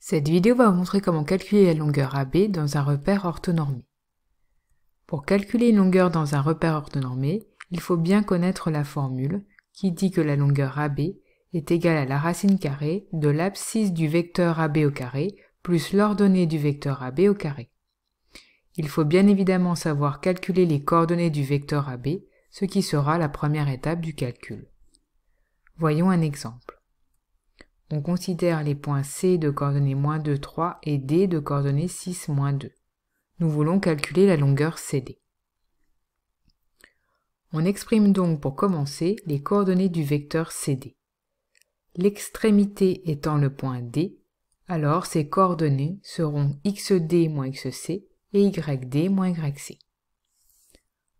Cette vidéo va vous montrer comment calculer la longueur AB dans un repère orthonormé. Pour calculer une longueur dans un repère orthonormé, il faut bien connaître la formule qui dit que la longueur AB est égale à la racine carrée de l'abscisse du vecteur AB au carré plus l'ordonnée du vecteur AB au carré. Il faut bien évidemment savoir calculer les coordonnées du vecteur AB, ce qui sera la première étape du calcul. Voyons un exemple. On considère les points C de coordonnées -2, 3 et D de coordonnées 6, -2. Nous voulons calculer la longueur CD. On exprime donc pour commencer les coordonnées du vecteur CD. L'extrémité étant le point D, alors ses coordonnées seront xD moins xC et yd moins yc.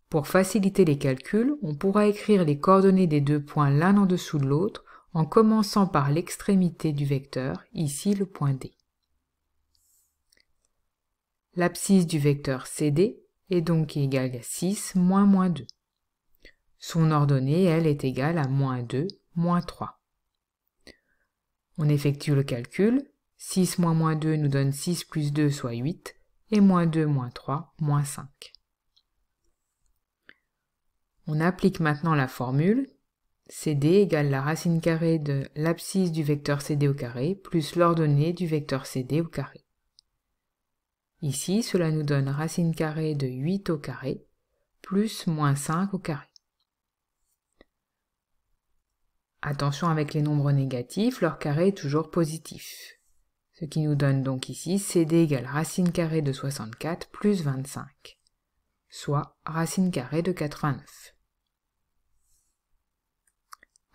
Pour faciliter les calculs, on pourra écrire les coordonnées des deux points l'un en dessous de l'autre en commençant par l'extrémité du vecteur, ici le point D. L'abscisse du vecteur CD est donc égale à 6 moins -2. Son ordonnée, elle, est égale à -2, -3. On effectue le calcul. 6 moins -2 nous donne 6 plus 2, soit 8, et -2, -3, -5. On applique maintenant la formule. CD égale la racine carrée de l'abscisse du vecteur CD au carré plus l'ordonnée du vecteur CD au carré. Ici, cela nous donne racine carrée de 8 au carré plus -5 au carré. Attention avec les nombres négatifs, leur carré est toujours positif. Ce qui nous donne donc ici CD égale racine carrée de 64 plus 25, soit racine carrée de 89.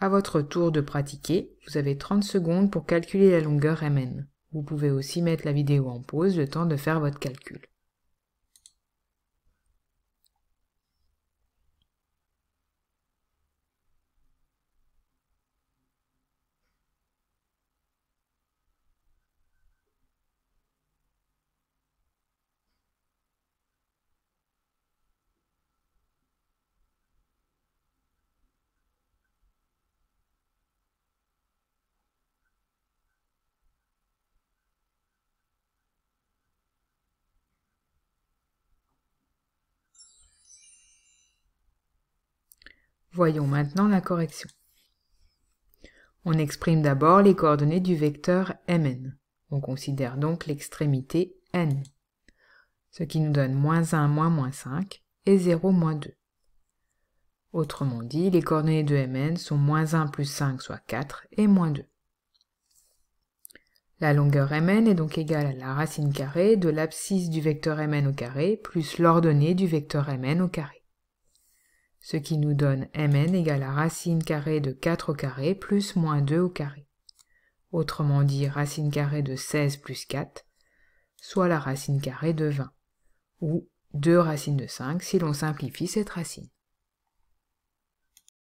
À votre tour de pratiquer, vous avez 30 secondes pour calculer la longueur Mn. Vous pouvez aussi mettre la vidéo en pause le temps de faire votre calcul. Voyons maintenant la correction. On exprime d'abord les coordonnées du vecteur Mn. On considère donc l'extrémité n, ce qui nous donne -1 moins -5 et 0 2. Autrement dit, les coordonnées de Mn sont -1 plus 5, soit 4, et -2. La longueur Mn est donc égale à la racine carrée de l'abscisse du vecteur Mn au carré plus l'ordonnée du vecteur Mn au carré. Ce qui nous donne Mn égale à racine carrée de 4 au carré plus -2 au carré. Autrement dit, racine carrée de 16 plus 4, soit la racine carrée de 20, ou 2 racines de 5 si l'on simplifie cette racine.